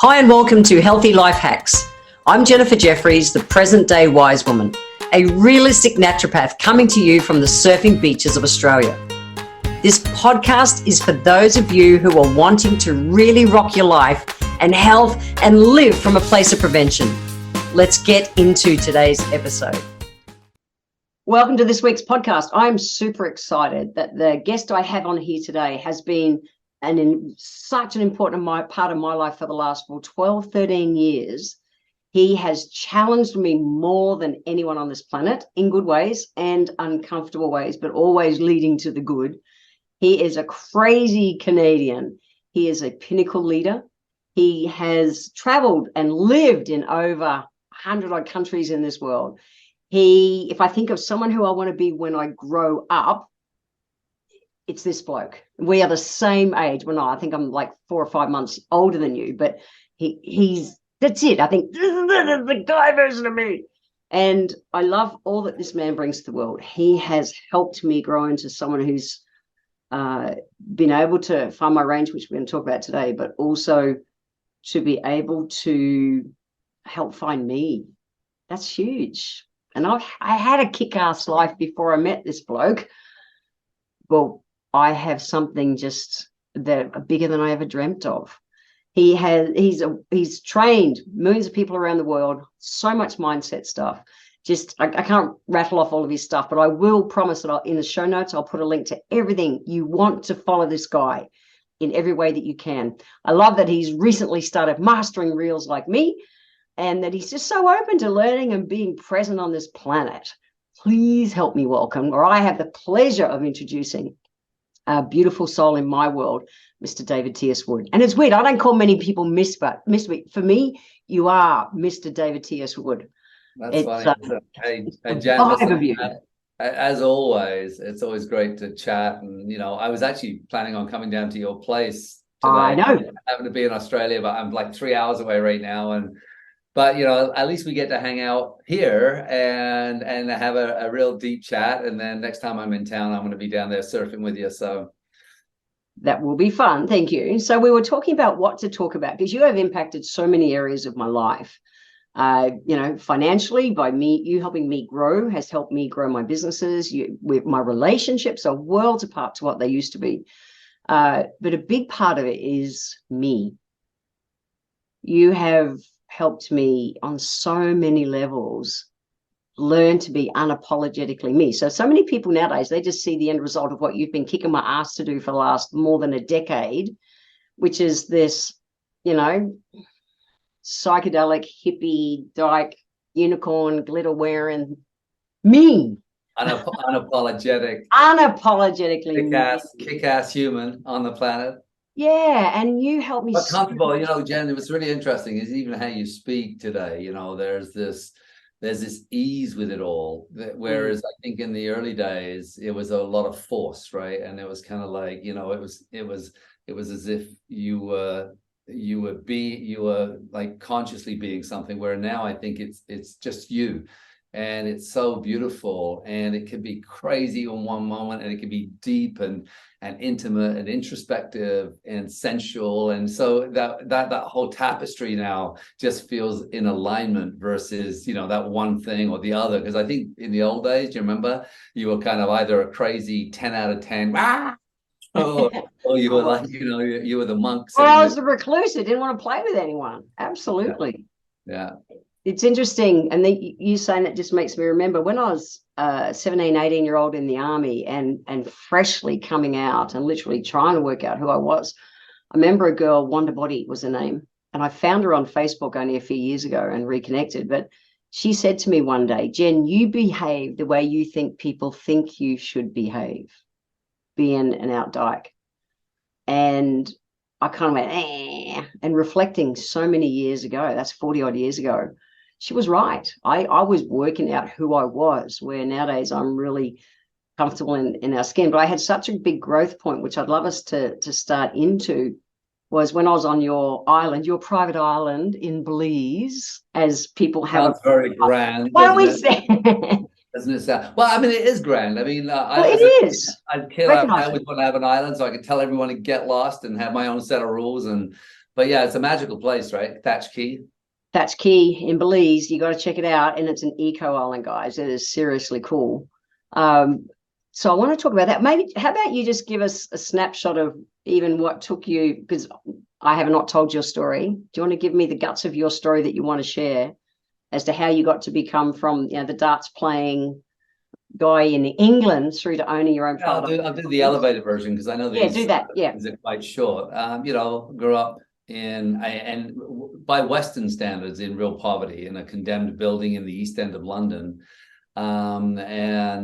Hi and welcome to Healthy Life Hacks. I'm Jennifer Jefferies, the present day wise woman, a realistic naturopath coming to you from the surfing beaches of Australia. This podcast is for those of you who are wanting to really rock your life and health and live from a place of prevention. Let's get into today's episode. Welcome to this week's podcast. I'm super excited that the guest I have on here today has been such an important part of my life for the last 12, 13 years. He has challenged me more than anyone on this planet in good ways and uncomfortable ways, but always leading to the good. He is a crazy Canadian. He is a pinnacle leader. He has traveled and lived in over 100 odd countries in this world. If I think of someone who I want to be when I grow up, it's this bloke. We are the same age. Well, no, I think I'm like 4 or 5 months older than you, but that's it. I think this is the guy version of me. And I love all that this man brings to the world. He has helped me grow into someone who's been able to find my range, which we're going to talk about today, but also to be able to help find me. That's huge. And I had a kick-ass life before I met this bloke. Well, I have something just that bigger than I ever dreamt of. He's trained millions of people around the world, so much mindset stuff. I can't rattle off all of his stuff, but I will promise that in the show notes, I'll put a link to everything you want to follow this guy in every way that you can. I love that he's recently started mastering reels like me, and that he's just so open to learning and being present on this planet. Please help me welcome, or I have the pleasure of introducing a beautiful soul in my world, Mr. David T.S. Wood. And it's weird, I don't call many people Miss, but for me, you are Mr. David T.S. Wood. That's funny. Hey, Jen, as always, it's always great to chat. And, I was actually planning on coming down to your place today. I know. I happen to be in Australia, but I'm like 3 hours away right now. But at least we get to hang out here and have a real deep chat. And then next time I'm in town, I'm going to be down there surfing with you. So that will be fun. Thank you. So we were talking about what to talk about because you have impacted so many areas of my life. Financially, by you helping me grow has helped me grow my businesses. My relationships are worlds apart to what they used to be. But a big part of it is me. You have helped me on so many levels learn to be unapologetically me. So many people nowadays, they just see the end result of what you've been kicking my ass to do for the last more than a decade, which is this, psychedelic, hippie, dyke, unicorn, glitter wearing me. Unapologetic. Unapologetically kick-ass human on the planet. Yeah, and you helped me. But comfortable, Jen, it was really interesting is even how you speak today. There's this ease with it all. Whereas I think in the early days, it was a lot of force, right? And it was kind of like, it was as if you were like consciously being something, where now I think it's just you. And it's so beautiful, and it can be crazy in one moment, and it can be deep and intimate and introspective and sensual. And so that whole tapestry now just feels in alignment versus, that one thing or the other. Because I think in the old days, do you remember, you were kind of either a crazy 10 out of 10, or you were like, you were the monk. Well, I was the recluse. I didn't want to play with anyone. Absolutely. Yeah. It's interesting, and you saying that just makes me remember when I was 17, 18-year-old in the army and freshly coming out and literally trying to work out who I was. I remember a girl, Wanda Body was her name, and I found her on Facebook only a few years ago and reconnected. But she said to me one day, Jen, you behave the way you think people think you should behave, being an out dyke. And I kind of went, and reflecting so many years ago, that's 40 odd years ago, she was right. I was working out who I was, where nowadays I'm really comfortable in our skin. But I had such a big growth point, which I'd love us to start into, was when I was on your island, your private island in Belize, as people have. Sounds very grand. Why don't we say? Doesn't it sound? Well, I mean, it is grand. I mean, it is. I always want to have an island so I could tell everyone to get lost and have my own set of rules. And But yeah, it's a magical place, right? Thatch Key. That's Key in Belize. You got to check it out. And it's an eco island, guys. It is seriously cool. So I want to talk about that. Maybe, how about you just give us a snapshot of even what took you, because I have not told your story. Do you want to give me the guts of your story that you want to share as to how you got to become from, the darts playing guy in England through to owning your own private? I'll do the elevator version because I know Yeah, do that. Yeah. these are quite short. Grew up and by Western standards in real poverty in a condemned building in the East End of London. I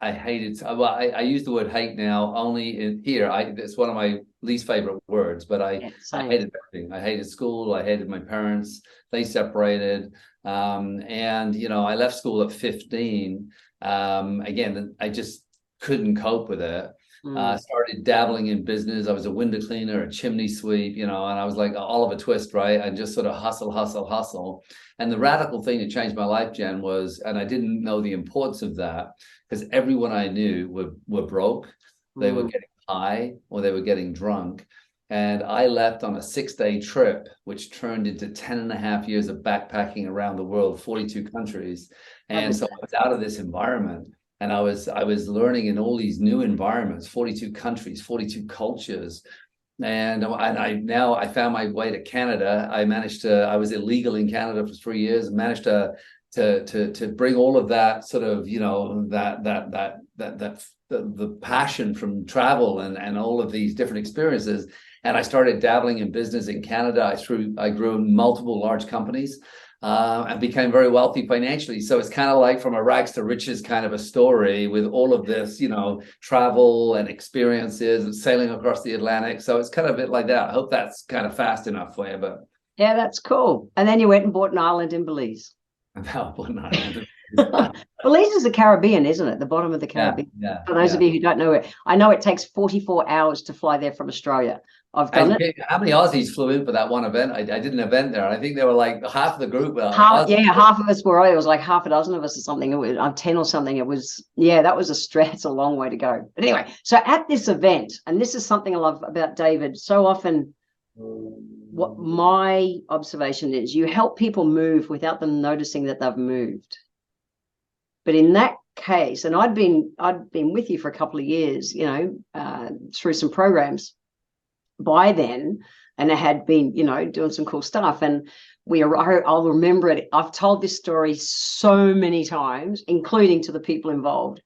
hated, well, I use the word hate now only in here. It's one of my least favorite words, but I hated everything. I hated school. I hated my parents. They separated. I left school at 15. Again, I just couldn't cope with it. Started dabbling in business. I was a window cleaner, a chimney sweep, and I was like Oliver Twist, right? I just sort of hustle. And the radical thing that changed my life, Jen, was, and I didn't know the importance of that, because everyone I knew were broke. They were getting high or they were getting drunk. And I left on a 6-day trip, which turned into 10 and a half years of backpacking around the world, 42 countries. And so I was out of this environment. And I was learning in all these new environments, 42 countries, 42 cultures. And I found my way to Canada. I was illegal in Canada for 3 years and managed to bring all of that sort of, the passion from travel and all of these different experiences. And I started dabbling in business in Canada. I grew multiple large companies. And became very wealthy financially. So it's kind of like from a rags to riches kind of a story with all of this, travel and experiences and sailing across the Atlantic. So it's kind of a bit like that. I hope that's kind of fast enough for you, but yeah, that's cool. And then you went and bought an island in Belize. Belize is the Caribbean, isn't it? The bottom of the Caribbean. Yeah, for those of you who don't know it, I know it takes 44 hours to fly there from Australia. I've done it. How many Aussies flew in for that one event? I did an event there. I think they were like half of the group. Half of us were. It was like half a dozen of us or something. It was 10 or something. It was, that was a stretch. It's a long way to go. But anyway, so at this event, and this is something I love about David, so often what my observation is, you help people move without them noticing that they've moved. But in that case, and I'd been with you for a couple of years, through some programs by then, and I had been, doing some cool stuff. And I'll remember it. I've told this story so many times, including to the people involved,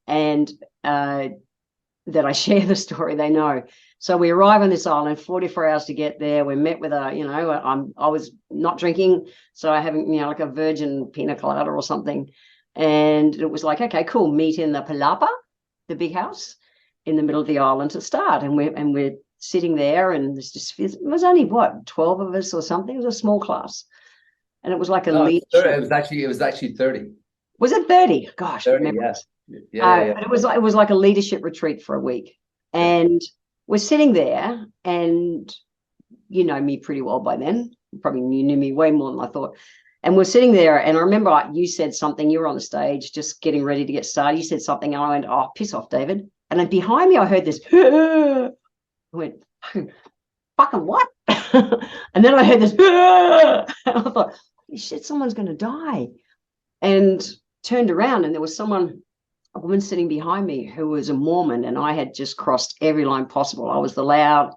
and that I share the story, they know. So we arrive on this island, 44 hours to get there. We're met with I was not drinking, so I haven't, like a virgin pina colada or something. And it was like, okay, cool, meet in the Palapa, the big house in the middle of the island to start. And we're sitting there, and it was only 12 of us or something. It was a small class, and it was like a leadership. It was actually 30. Was it 30? Gosh, 30, yes. Yeah. But it was like a leadership retreat for a week, and we're sitting there, and you know me pretty well by then. Probably you knew me way more than I thought. And we're sitting there, and I remember you said something. You were on the stage, just getting ready to get started. You said something, and I went, "Oh, piss off, David!" And then behind me, I heard this. I went, "Fucking what?" And then I heard this. And I thought, "Holy shit, someone's going to die!" And turned around, and there was a woman sitting behind me who was a Mormon, and I had just crossed every line possible. I was the loud,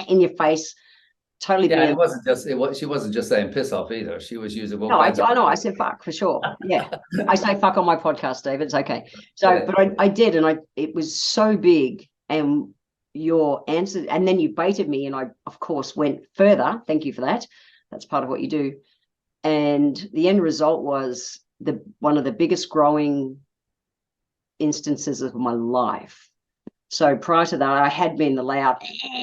in your face. Totally. Yeah, she wasn't just saying piss off either. She was using. No, I know. I said fuck for sure. Yeah, I say fuck on my podcast, David. It's okay. So, but I did, and it was so big, and your answer, and then you baited me, and I, of course, went further. Thank you for that. That's part of what you do. And the end result was one of the biggest growing instances of my life. So prior to that, I had been the loud,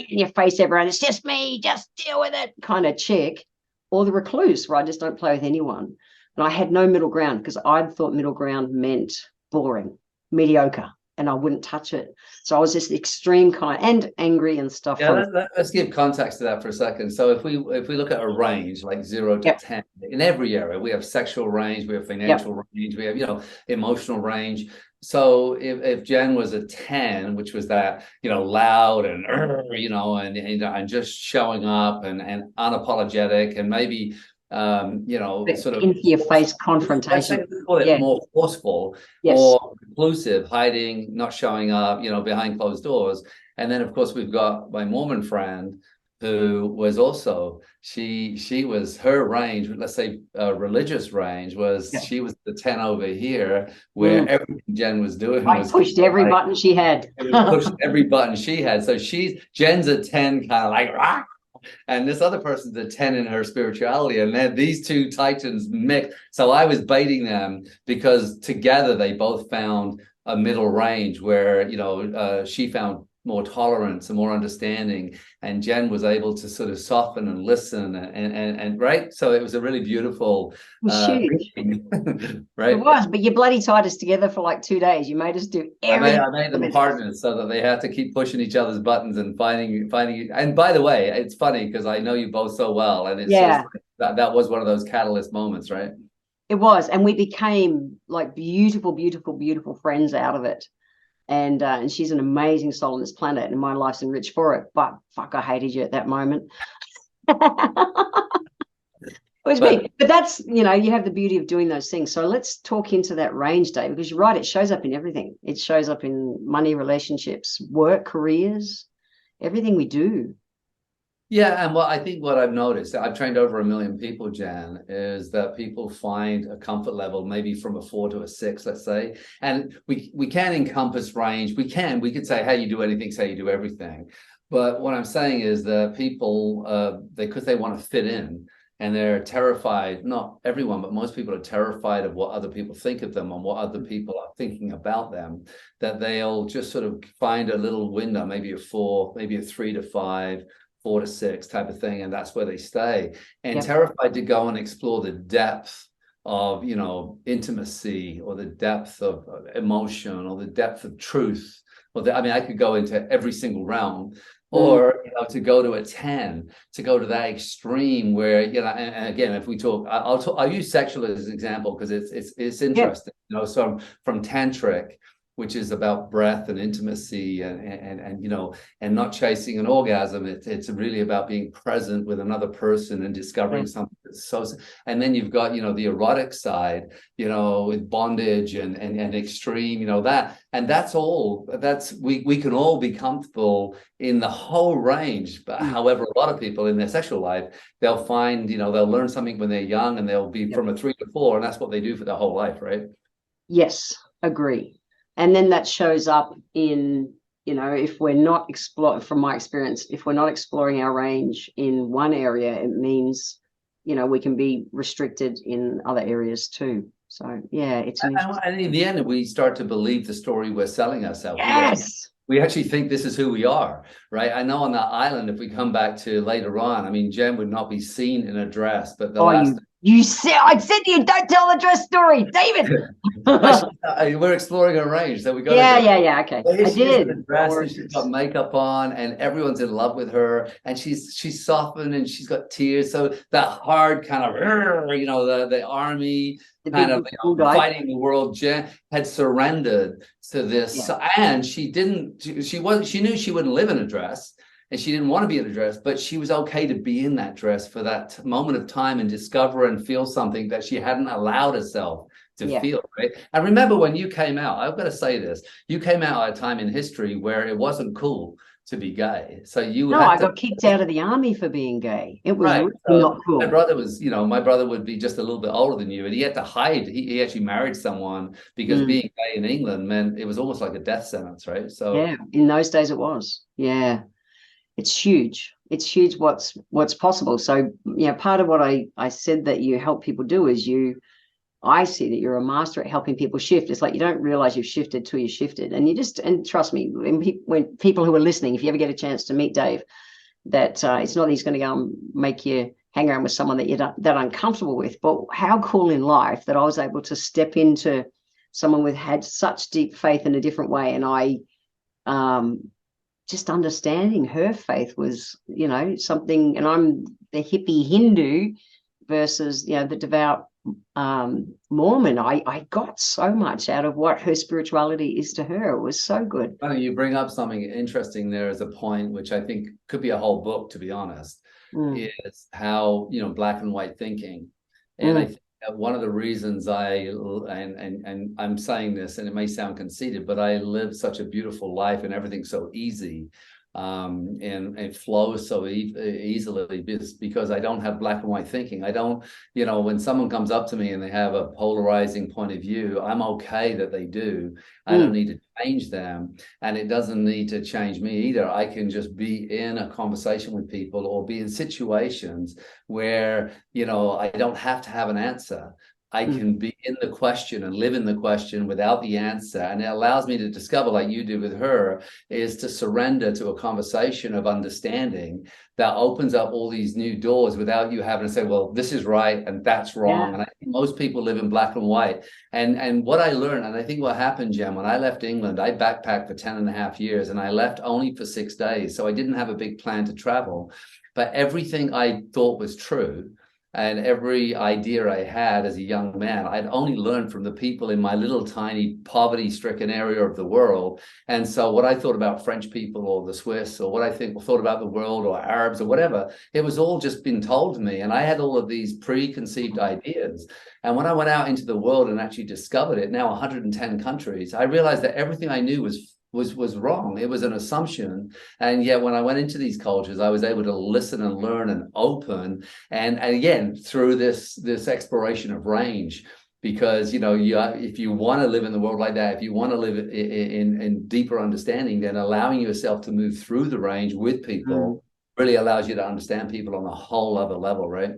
in your face, everyone, it's just me, just deal with it kind of chick, or the recluse where I just don't play with anyone. And I had no middle ground, because I thought middle ground meant boring, mediocre, and I wouldn't touch it. So I was just extreme kind and angry and stuff. Yeah, let's give context to that for a second. So if we look at a range like 0 to 10, in every area, we have sexual range, we have financial range, we have, emotional range. so if Jen was a 10, which was that, loud and, and just showing up and unapologetic and maybe, sort of into your face let's say confrontation. call it Yeah. more forceful Yes. or reclusive, hiding, not showing up, behind closed doors. And then, of course, we've got my Mormon friend who was also, she was, her range, let's say religious range was, Yeah. she was the 10 over here, where everything Jen was doing was pushed every button she had. it was pushed every button she had. So Jen's a 10, kind of like, rah! And this other person's a 10 in her spirituality, and then these two titans mix. So I was baiting them because together they both found a middle range where she found more tolerance and more understanding, and Jen was able to sort of soften and listen and right. So it was a really beautiful Huge. right. It was, but you bloody tied us together for like 2 days. You made us do everything. I made them partners so that they had to keep pushing each other's buttons and finding. And by the way, it's funny because I know you both so well, and it's just that was one of those catalyst moments, right? It was, and we became like beautiful, beautiful, beautiful friends out of it. And she's an amazing soul on this planet, and my life's enriched for it. But fuck, I hated you at that moment. But that's, you have the beauty of doing those things. So let's talk into that range, Dave, because you're right, it shows up in everything. It shows up in money, relationships, work, careers, everything we do. Yeah, and I think what I've noticed, I've trained over 1 million people, Jan, is that people find a comfort level maybe from a 4 to a 6, let's say. And we can encompass range. We could say, hey, you do anything, say you do everything. But what I'm saying is that people, because they want to fit in, and they're terrified, not everyone, but most people are terrified of what other people think of them and what other people are thinking about them, that they'll just sort of find a little window, maybe a 4, maybe a 3 to 5, 4 to 6 type of thing, and that's where they stay, and terrified to go and explore the depth of intimacy, or the depth of emotion, or the depth of truth, or I could go into every single realm, or to go to a 10, to go to that extreme where and again, if we talk, I'll use sexual as an example because it's interesting. So from tantric, which is about breath and intimacy and not chasing an orgasm. It's really about being present with another person and discovering something that's so. And then you've got the erotic side, with bondage and extreme, that, and that's all. We can all be comfortable in the whole range. But however, a lot of people in their sexual life, they'll find they'll learn something when they're young, and they'll be from a 3 to 4, and that's what they do for their whole life, right? Yes, agree. And then that shows up in, if we're not from my experience, if we're not exploring our range in one area, it means, we can be restricted in other areas too. So, yeah, it's an and in the end, we start to believe the story we're selling ourselves. Yes. We actually think this is who we are, right? I know on that island, if we come back to later on, Jen would not be seen in a dress, but you said, I said to you, don't tell the dress story, David. We're exploring a range, so we got yeah, okay. I did. And she's got makeup on, and everyone's in love with her, and she's softened, and she's got tears. So that hard kind of, the army kind of fighting the world, Jen had surrendered to this, and she knew she wouldn't live in a dress. And she didn't want to be in a dress, but she was okay to be in that dress for that moment of time and discover and feel something that she hadn't allowed herself to feel, right? And remember, when you came out, I've got to say this, you came out at a time in history where it wasn't cool to be gay. So I got kicked out of the army for being gay. It was really not cool. My brother would be just a little bit older than you, and he had to hide. He actually married someone because being gay in England meant it was almost like a death sentence, right? So yeah, in those days it was. Yeah. It's huge. It's huge what's possible. So, part of what I said that you help people do is I see that you're a master at helping people shift. It's like you don't realize you've shifted till you shifted. And trust me, when people who are listening, if you ever get a chance to meet Dave, that it's not that he's going to go and make you hang around with someone that you're that uncomfortable with, but how cool in life that I was able to step into someone with had such deep faith in a different way. And I, just understanding her faith was, something, and I'm the hippie Hindu versus, the devout Mormon, I got so much out of what her spirituality is to her. It was so good. I mean, you bring up something interesting there as a point, which I think could be a whole book, to be honest, is how, black and white thinking. And I think that one of the reasons and I'm saying this, and it may sound conceited, but I live such a beautiful life and everything's so easy. And it flows so easily because I don't have black and white thinking. I don't, when someone comes up to me and they have a polarizing point of view, I'm okay that they do. I don't need to change them, and it doesn't need to change me either. I can just be in a conversation with people or be in situations where, I don't have to have an answer. I can be in the question and live in the question without the answer. And it allows me to discover, like you did with her, is to surrender to a conversation of understanding that opens up all these new doors without you having to say, well, this is right and that's wrong. And I think most people live in black and white. And what I learned, and I think what happened, Jen, when I left England, I backpacked for 10.5 years and I left only for 6 days. So I didn't have a big plan to travel, but everything I thought was true, and every idea I had as a young man, I'd only learned from the people in my little tiny poverty-stricken area of the world. And so what I thought about French people or the Swiss, or what I thought about the world or Arabs or whatever, it was all just been told to me. And I had all of these preconceived ideas. And when I went out into the world and actually discovered it, now 110 countries, I realized that everything I knew was wrong. It was an assumption. And yet when I went into these cultures, I was able to listen and learn and open. And again, through this exploration of range, because, if you want to live in the world like that, if you want to live in deeper understanding, then allowing yourself to move through the range with people really allows you to understand people on a whole other level, right?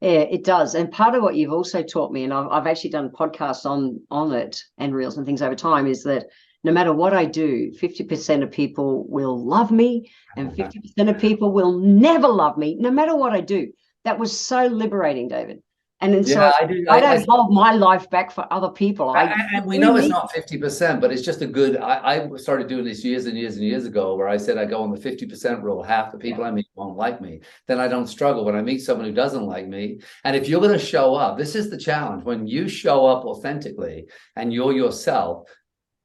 Yeah, it does. And part of what you've also taught me, and I've actually done podcasts on it and reels and things over time, is that no matter what I do, 50% of people will love me and 50% of people will never love me, no matter what I do. That was so liberating, David. And then I don't hold my life back for other people. And we know it's not 50%, but it's just a good, I started doing this years and years and years ago, where I said I go on the 50% rule. Half the people I meet won't like me. Then I don't struggle when I meet someone who doesn't like me. And if you're going to show up, this is the challenge. When you show up authentically and you're yourself,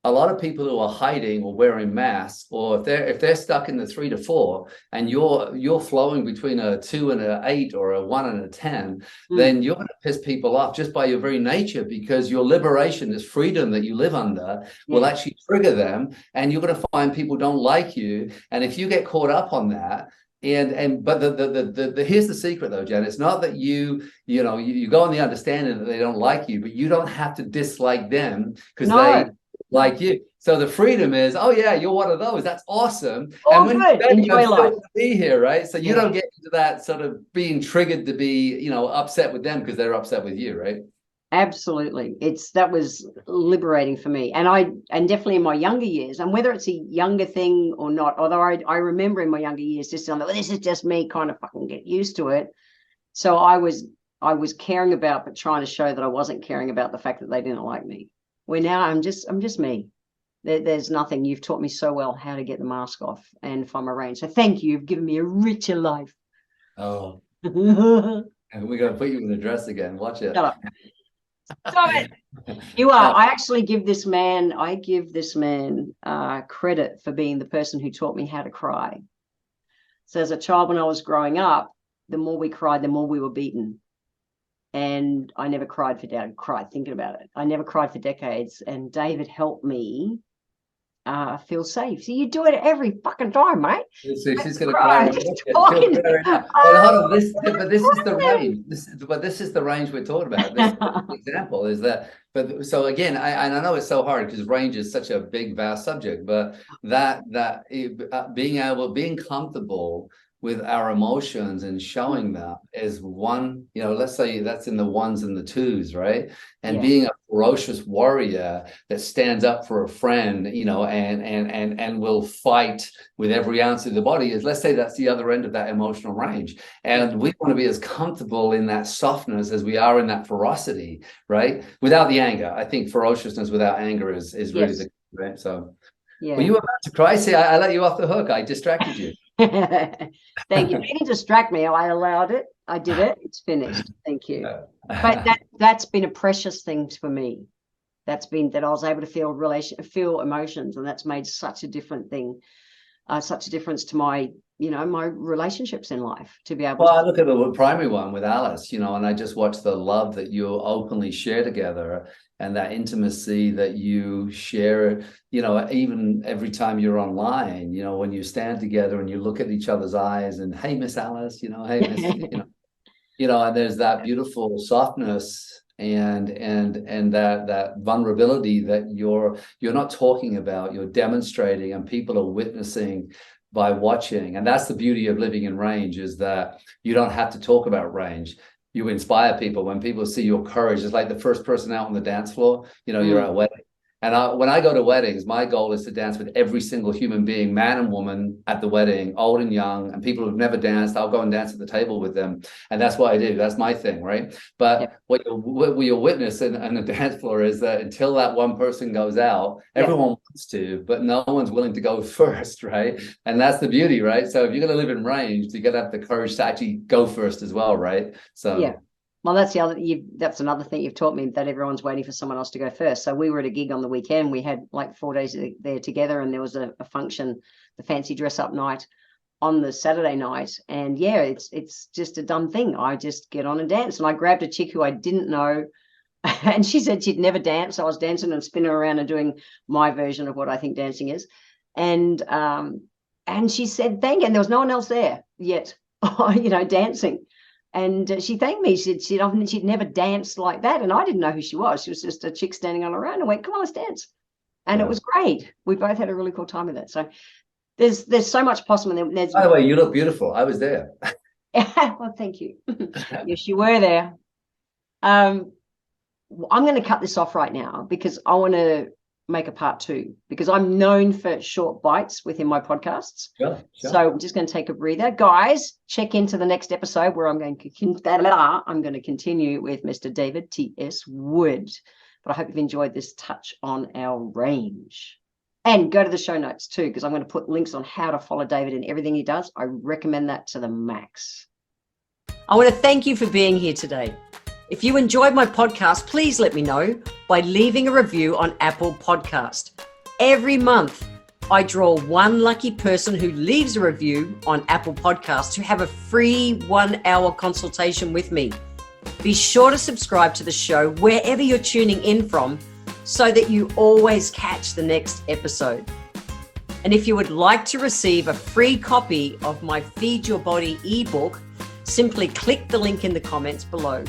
a lot of people who are hiding or wearing masks, or if they're stuck in the 3 to 4 and you're flowing between a 2 and an 8 or a 1 and a 10, then you're going to piss people off just by your very nature, because your liberation, this freedom that you live under, will actually trigger them, and you're going to find people don't like you. And if you get caught up on that, but the here's the secret though, Jen. It's not that you go on the understanding that they don't like you, but you don't have to dislike them because they like you. So the freedom is, oh yeah, you're one of those. That's awesome. And when enjoy life, be here, right? So you don't get into that sort of being triggered to be, upset with them because they're upset with you, right? Absolutely. That was liberating for me. And definitely in my younger years, and whether it's a younger thing or not, although I remember in my younger years just saying, well, this is just me, kind of fucking get used to it. So I was caring about, but trying to show that I wasn't caring about the fact that they didn't like me. Where now I'm just me. There's nothing. You've taught me so well how to get the mask off and find my range. So thank you. You've given me a richer life. Oh. And we're going to put you in the dress again. Watch it. Shut up. Stop it. You are. I actually give this man credit for being the person who taught me how to cry. So as a child, when I was growing up, the more we cried, the more we were beaten. And I never cried thinking about it. I never cried for decades. And David helped me feel safe. So you do it every fucking time, mate. So she's going to cry. But this is the range. This is the range we're talking about. This example is that. But so again, I know it's so hard because range is such a big, vast subject. But being comfortable with our emotions and showing that is one, let's say that's in the 1s and the 2s, right? And being a ferocious warrior that stands up for a friend, and will fight with every ounce of the body is, let's say that's the other end of that emotional range. And we want to be as comfortable in that softness as we are in that ferocity, right? Without the anger. I think ferociousness without anger is really the key, right? So, were you about to cry? See, I let you off the hook. I distracted you. Thank you. You didn't distract me. I allowed it. I did it. It's finished. Thank you. But that's been a precious thing for me. That's been that I was able to feel emotions, and that's made such a different thing, such a difference to my, my relationships in life, to be able Well, to. I look at the primary one with Alice, and I just watch the love that you openly share together, and that intimacy that you share, even every time you're online, when you stand together and you look at each other's eyes and, hey, Miss Alice, hey, Miss, and there's that beautiful softness and that vulnerability that you're not talking about, you're demonstrating, and people are witnessing by watching. And that's the beauty of living in range, is that you don't have to talk about range. You inspire people. When people see your courage, it's like the first person out on the dance floor, you're at a wedding. And when I go to weddings, my goal is to dance with every single human being, man and woman, at the wedding, old and young, and people who've never danced. I'll go and dance at the table with them, and that's what I do. That's my thing, right? But what you'll witness in the dance floor is that until that one person goes out, everyone wants to, but no one's willing to go first, right? And that's the beauty, right? So if you're going to live in range, you got to have the courage to actually go first as well, right? So well, that's another thing you've taught me, that everyone's waiting for someone else to go first. So we were at a gig on the weekend. We had like 4 days there together, and there was a function, the fancy dress up night, on the Saturday night. And it's just a dumb thing. I just get on and dance. And I grabbed a chick who I didn't know, and she said she'd never danced. So I was dancing and spinning around and doing my version of what I think dancing is. And she said, thank you. And there was no one else there yet, dancing. And she thanked me. She'd never danced like that. And I didn't know who she was. She was just a chick standing on her own. I went, come on, let's dance. And it was great. We both had a really cool time with it. So there's so much possible. By the way, you look beautiful. I was there. Well, thank you. Yes, you were there. I'm going to cut this off right now, because I want to make a part 2, because I'm known for short bites within my podcasts. Sure. So I'm just going to take a breather. Guys, check into the next episode where I'm going to continue with Mr. David T.S. Wood. But I hope you've enjoyed this touch on our range. And go to the show notes too, because I'm going to put links on how to follow David and everything he does. I recommend that to the max. I want to thank you for being here today. If you enjoyed my podcast, please let me know by leaving a review on Apple Podcast. Every month, I draw one lucky person who leaves a review on Apple Podcasts to have a free 1-hour consultation with me. Be sure to subscribe to the show wherever you're tuning in from, so that you always catch the next episode. And if you would like to receive a free copy of my Feed Your Body ebook, simply click the link in the comments below.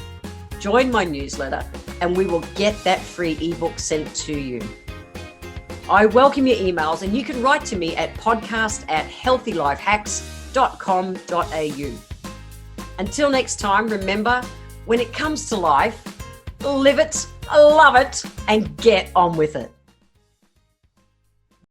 Join my newsletter and we will get that free ebook sent to you. I welcome your emails, and you can write to me at podcast@healthylifehacks.com.au. Until next time, remember, when it comes to life, live it, love it, and get on with it.